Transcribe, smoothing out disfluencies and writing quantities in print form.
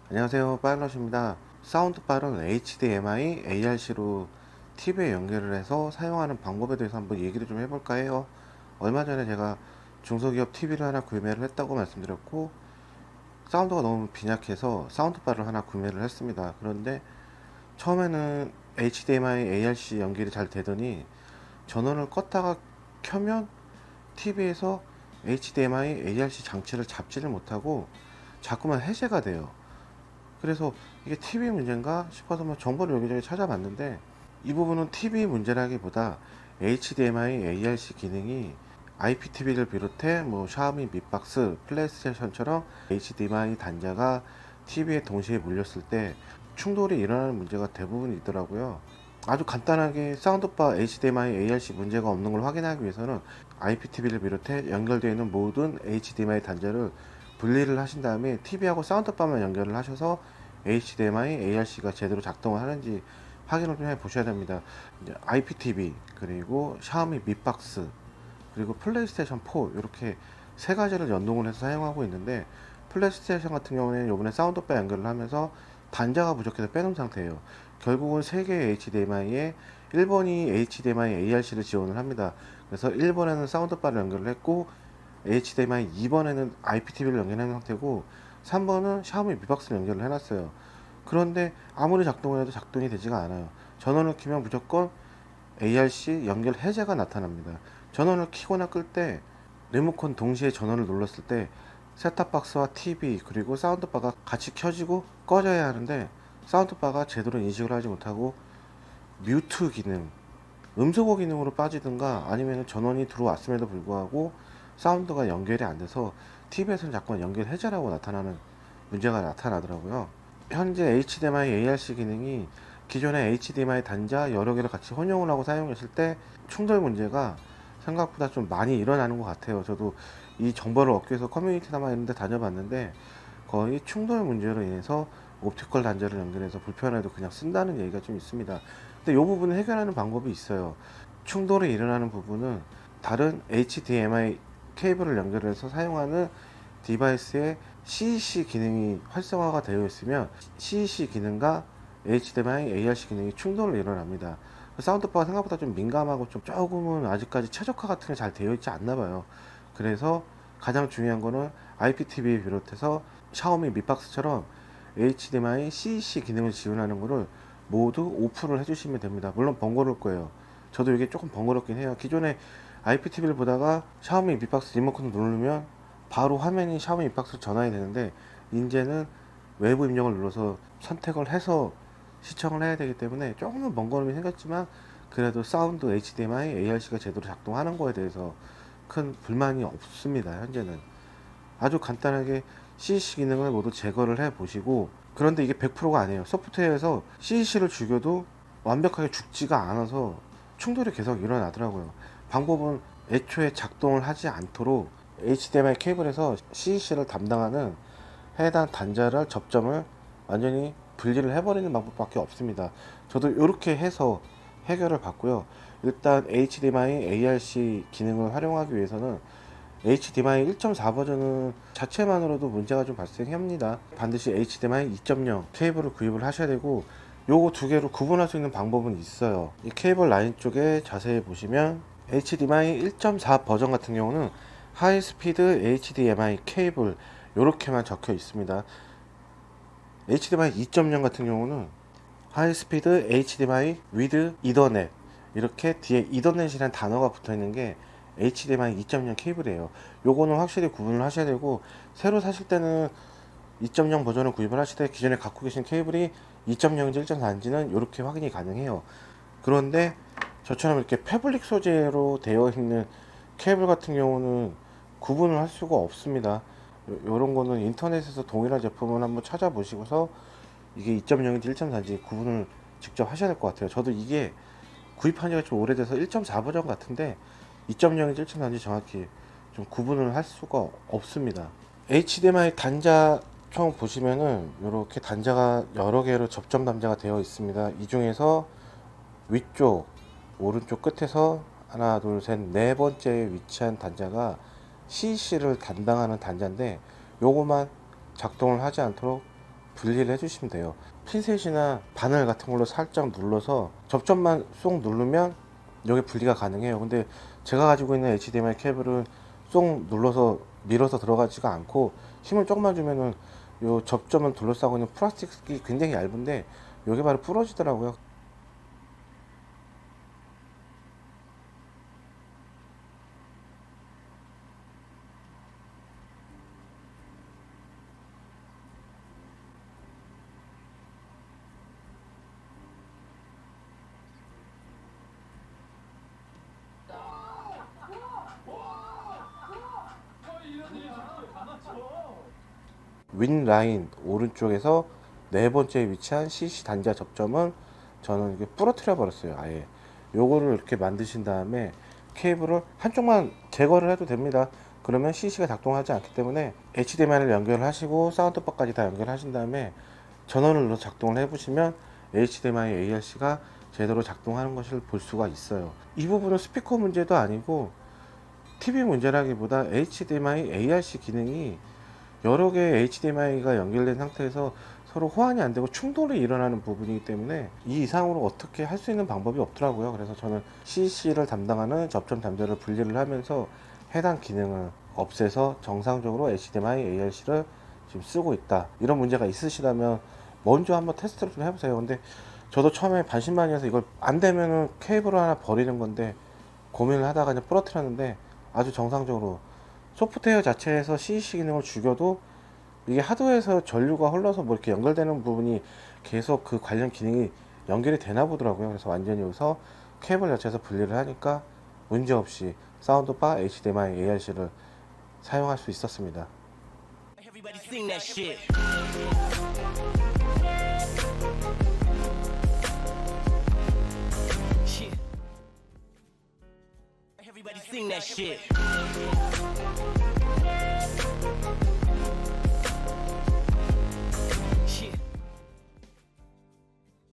안녕하세요, 파일럿입니다. 사운드바를 HDMI, ARC로 TV에 연결을 해서 사용하는 방법에 대해서 한번 얘기를 좀 해볼까 해요. 얼마 전에 제가 중소기업 TV를 하나 구매를 했다고 말씀드렸고, 사운드가 너무 빈약해서 사운드바를 하나 구매를 했습니다. 그런데 처음에는 HDMI, ARC 연결이 잘 되더니 전원을 껐다가 켜면 TV에서 HDMI, ARC 장치를 잡지를 못하고 자꾸만 해제가 돼요. 그래서 이게 TV 문제인가 싶어서 뭐 정보를 여기저기 찾아봤는데, 이 부분은 TV 문제라기보다 HDMI, ARC 기능이 IPTV를 비롯해 뭐 샤오미 믹박스, 플레이스테이션처럼 HDMI 단자가 TV에 동시에 물렸을 때 충돌이 일어나는 문제가 대부분 있더라고요. 아주 간단하게 사운드바 HDMI, ARC 문제가 없는 걸 확인하기 위해서는 IPTV를 비롯해 연결되어 있는 모든 HDMI 단자를 분리를 하신 다음에 TV하고 사운드바만 연결을 하셔서 HDMI, ARC가 제대로 작동을 하는지 확인을 좀 해 보셔야 됩니다. IPTV, 그리고 샤오미 믹박스, 그리고 플레이스테이션 4 이렇게 세 가지를 연동을 해서 사용하고 있는데, 플레이스테이션 같은 경우는 이번에 사운드바 연결을 하면서 단자가 부족해서 빼놓은 상태예요. 결국은 세 개의 HDMI에 1번이 HDMI ARC를 지원을 합니다. 그래서 1번에는 사운드바를 연결을 했고, HDMI 2번에는 IPTV를 연결한 상태고, 3번은 샤오미 미박스를 연결을 해놨어요. 그런데 아무리 작동을 해도 작동이 되지가 않아요. 전원을 키면 무조건 ARC 연결 해제가 나타납니다. 전원을 키거나 끌 때 리모컨 동시에 전원을 눌렀을 때 셋탑박스와 TV 그리고 사운드바가 같이 켜지고 꺼져야 하는데, 사운드바가 제대로 인식을 하지 못하고 뮤트 기능, 음소거 기능으로 빠지든가, 아니면 전원이 들어왔음에도 불구하고 사운드가 연결이 안 돼서 TV에서는 자꾸 연결 해제라고 나타나는 문제가 나타나더라고요. 현재 HDMI ARC 기능이 기존의 HDMI 단자 여러 개를 같이 혼용을 하고 사용했을 때 충돌 문제가 생각보다 좀 많이 일어나는 것 같아요. 저도 이 정보를 얻기 위해서 커뮤니티 남아 있는데 다녀봤는데, 거의 충돌 문제로 인해서 옵티컬 단자를 연결해서 불편해도 그냥 쓴다는 얘기가 좀 있습니다. 근데 이 부분을 해결하는 방법이 있어요. 충돌이 일어나는 부분은 다른 HDMI 케이블을 연결해서 사용하는 디바이스에 CEC 기능이 활성화가 되어 있으면 CEC 기능과 HDMI, ARC 기능이 충돌을 일어납니다. 사운드바가 생각보다 좀 민감하고 좀 조금은 아직까지 최적화 같은 게 잘 되어 있지 않나 봐요. 그래서 가장 중요한 거는 IPTV 비롯해서 샤오미 믹박스처럼 HDMI, CEC 기능을 지원하는 거를 모두 오프를 해주시면 됩니다. 물론 번거로울 거예요. 저도 이게 조금 번거롭긴 해요. 기존에 IPTV를 보다가 샤오미 믹박스 리모컨을 누르면 바로 화면이 샤오미 믹박스로 전환이 되는데, 이제는 외부 입력을 눌러서 선택을 해서 시청을 해야 되기 때문에 조금은 번거로움이 생겼지만, 그래도 사운드 HDMI, ARC가 제대로 작동하는 거에 대해서 큰 불만이 없습니다. 현재는 아주 간단하게 CEC 기능을 모두 제거를 해 보시고, 그런데 이게 100%가 아니에요. 소프트웨어에서 CEC를 죽여도 완벽하게 죽지가 않아서 충돌이 계속 일어나더라고요. 방법은 애초에 작동을 하지 않도록 HDMI 케이블에서 CEC를 담당하는 해당 단자를 접점을 완전히 분리를 해버리는 방법밖에 없습니다. 저도 이렇게 해서 해결을 받고요. 일단 HDMI ARC 기능을 활용하기 위해서는 HDMI 1.4 버전은 자체만으로도 문제가 좀 발생합니다. 반드시 HDMI 2.0 케이블을 구입을 하셔야 되고, 요거 두 개로 구분할 수 있는 방법은 있어요. 이 케이블 라인 쪽에 자세히 보시면 HDMI 1.4 버전 같은 경우는 하이스피드 HDMI 케이블 이렇게만 적혀 있습니다. HDMI 2.0 같은 경우는 하이스피드 HDMI with 이더넷, 이렇게 뒤에 이더넷이라는 단어가 붙어 있는 게 HDMI 2.0 케이블이에요. 요거는 확실히 구분을 하셔야 되고, 새로 사실 때는 2.0 버전을 구입을 하실 때 기존에 갖고 계신 케이블이 2.0인지 1.4인지는 이렇게 확인이 가능해요. 그런데 저처럼 이렇게 패블릭 소재로 되어 있는 케이블 같은 경우는 구분을 할 수가 없습니다. 요런 거는 인터넷에서 동일한 제품을 한번 찾아보시고서 이게 2.0인지 1.4인지 구분을 직접 하셔야 될 것 같아요. 저도 이게 구입한 지가 좀 오래돼서 1.4 버전 같은데 2.0인지 1.4인지 정확히 좀 구분을 할 수가 없습니다. HDMI 단자 총 보시면은 이렇게 단자가 여러 개로 접점 단자가 되어 있습니다. 이 중에서 위쪽 오른쪽 끝에서 하나 둘 셋 네 번째에 위치한 단자가 CEC를 담당하는 단자인데, 요거만 작동을 하지 않도록 분리를 해주시면 돼요. 핀셋이나 바늘 같은 걸로 살짝 눌러서 접점만 쏙 누르면 여기 분리가 가능해요. 근데 제가 가지고 있는 HDMI 케이블은 쏙 눌러서 밀어서 들어가지가 않고 힘을 조금만 주면은 요 접점을 둘러싸고 있는 플라스틱이 굉장히 얇은데 여기 바로 부러지더라고요. 윈 라인 오른쪽에서 네 번째에 위치한 CC 단자 접점은 저는 이게 부러뜨려 버렸어요. 아예 요거를 이렇게 만드신 다음에 케이블을 한쪽만 제거를 해도 됩니다. 그러면 CC가 작동하지 않기 때문에 HDMI를 연결하시고 사운드바까지 다 연결하신 다음에 전원을 눌러 작동을 해보시면 HDMI ARC가 제대로 작동하는 것을 볼 수가 있어요. 이 부분은 스피커 문제도 아니고 TV 문제라기보다 HDMI ARC 기능이 여러 개의 HDMI가 연결된 상태에서 서로 호환이 안 되고 충돌이 일어나는 부분이기 때문에 이 이상으로 어떻게 할 수 있는 방법이 없더라고요. 그래서 저는 CC를 담당하는 접점 단자를 분리를 하면서 해당 기능을 없애서 정상적으로 HDMI ARC를 지금 쓰고 있다. 이런 문제가 있으시다면 먼저 한번 테스트를 좀 해보세요. 근데 저도 처음에 반신반의해서 이걸 안 되면은 케이블을 하나 버리는 건데 고민을 하다가 그냥 부러뜨렸는데 아주 정상적으로 소프트웨어 자체에서 CEC 기능을 죽여도 이게 하드웨어에서 전류가 흘러서 뭐 이렇게 연결되는 부분이 계속 그 관련 기능이 연결이 되나 보더라고요. 그래서 완전히 여기서 케이블 자체에서 분리를 하니까 문제없이 사운드바 HDMI ARC를 사용할 수 있었습니다. Everybody sing that shit. Shit. Everybody sing that shit.